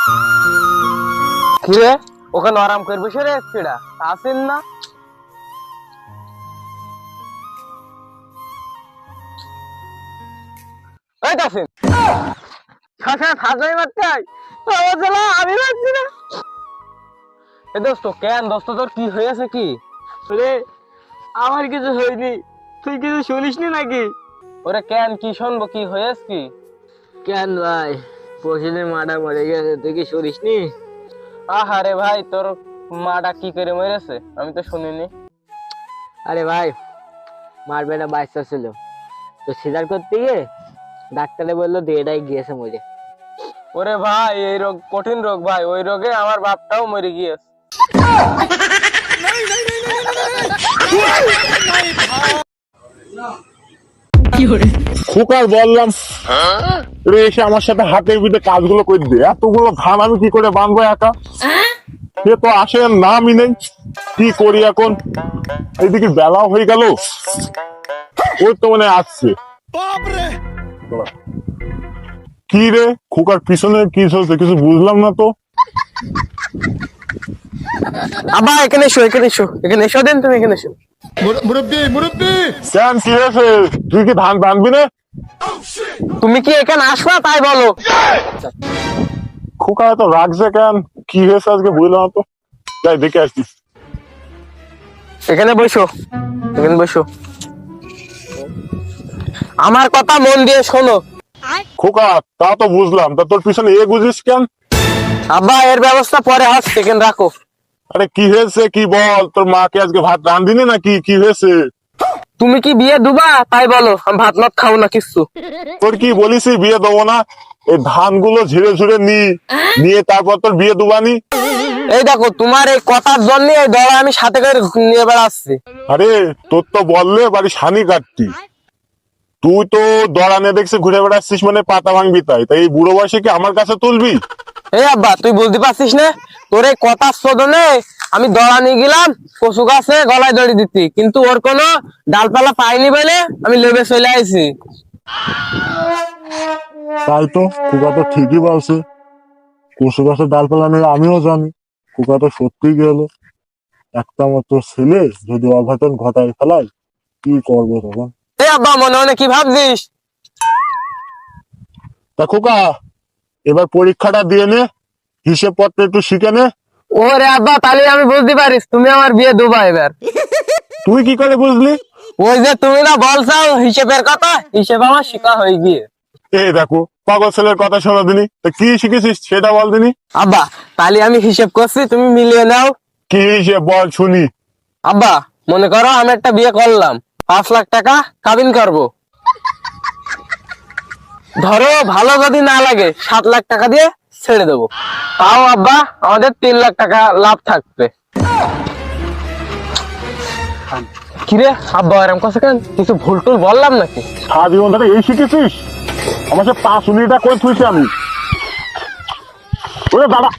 কি রে ওখানে আরাম করে বসে রে ছিড়া আসেন না এই আসেন ছাছা ছাজাই মারতে আই আমার জ্বালা আমি মারছি না এ দোস্ত কেন দোস্ত তোর কি হয়েছে কি রে আমার কিছু হয়নি তুই কিছু শুনিসনি নাকি ওরে কেন কি শুনবো কি হয়েছে কি কেন ভাই পরশুদিন মাটা মরে গেছে, তুই কি শুনিসনি? আহারে ভাই তোর মাটা কি করে মরেছে আমি তো শুনিনি। আরে ভাই মার বেটা বাচ্চা ছিল, তো সিজার করতে গিয়ে ডাক্তারে বললো দেহটাই গিয়েছে মরে। ওরে ভাই এই রোগ কঠিন রোগ ভাই, ওই রোগে আমার বাপটাও মরে গিয়েছে। খোকার বললাম রে এসে আমার সাথে হাতের ভিতরে কাজগুলো করে দে, এতগুলো ধান আমি কি করে বাঁধবো একা? সে তো আসে নামই নেই, কি করি এখন? এইদিকে বেলাও হয়ে গেল, ওই তো মনে হয় আসছে। কি রে খোকার পিছনে কি চলছে কিছু বুঝলাম না তো। আব্বা এখানে এসো, এখানে এসো, এখানে এসো দেন, তুমি এখানে এসো। কেন কি হয়েছে? তুই কি ধান বাঁধবি না? তুমি কি এখানে আসবা তাই বলো। খোকা এত রাখছে কেন? কি হয়েছে আজকে বুঝলাম না তো, যাই দেখে আসছি। এখানে বসো, এখানে বসো, আমার কথা মন দিয়ে শোনো। খোকা তা তো বুঝলাম, তা তোর পিছনে এ বুঝিস কেন? আব্বা এর ব্যবস্থা পরে হচ্ছে, এখানে রাখো। আরে কি হয়েছে কি বল, তোর মাকে আজকে ভাত রাঁধিনি নাকি? কি হয়েছে? তুমি কি বিয়ে দুবা তাই বলো, আমি ভাত মাত খাও না কিছু। তোর কি বলিস বিয়ে দেবো না? এই ধানগুলো ঝিরে ঝুড়ে নিয়ে তারপর তোর বিয়ে দুবানি। এই দেখো তোমার এই কথার জন্য এই দড়া আমি সাথে করে নিয়ে বেড়াচ্ছি। আরে তোর তো বললে বাড়ি সানি কাটতি, তুই তো দড়া নিয়ে দেখছি ঘুরে বেড়াচ্ছিস, মানে পাতা ভাঙবি তাই এই বুড়ো বয়সে কি আমার কাছে তুলবি? এই আব্বা তুই বুঝতে পারছিস না, তোর এই কথার শোধনে আমি দড়া নিয়ে গেলাম কচু গাছে গলায় দড়ি দিতি, কিন্তু ওর কোনো ডালপালা পাইনি বলে আমি লেবে চলে আইছি। তাই তো খোকা তো ঠিকই বলছে, কচু গাছের ডালপালা নেই আমিও জানি। খোকা তো সত্যি গেল, একটা মতো ছেলে যদি অঘটন ঘটায় ফেলায় কি করবো তখন? এই আব্বা মনে মনে কি ভাবছিস? তা খোকা এবার পরীক্ষাটা দিয়ে নে, হিসেব পত্র একটু শিখে নে। ওরে আব্বা তাহলে আমি বুঝতে পারিস তুমি আমার বিয়ে দুবা এবার। তুই কি করে বুঝলি? ওই যে তুমি না বলছাও হিসেবের কথা, হিসেব আমার শিখা হয়ে গিয়ে। এই দেখো পাগল ছেলের কথা শোনা দিনি, তা কি শিখেছিস সেটা বল দিনি। আব্বা তাহলে আমি হিসেব করছি, তুমি মিলিয়ে নাও। কি হিসেব বল শুনি। আব্বা মনে করো আমি একটা বিয়ে করলাম, 5 লাখ টাকা কাবিন করব। ধরো ভালো যদি না লাগে 7 লাখ টাকা দিয়ে ছেড়ে দেবো, তাও আব্বা আমাদের 3 লাখ টাকা লাভ থাকবে। কিরে আব্বা এরকম কথা কেন? কিছু ভুল টুল বললাম নাকি? সারা জীবন ধরে এই শিখেছিস? আমার সে 5 মিনিটটা করে থুইছি আমি। ওরে বাবা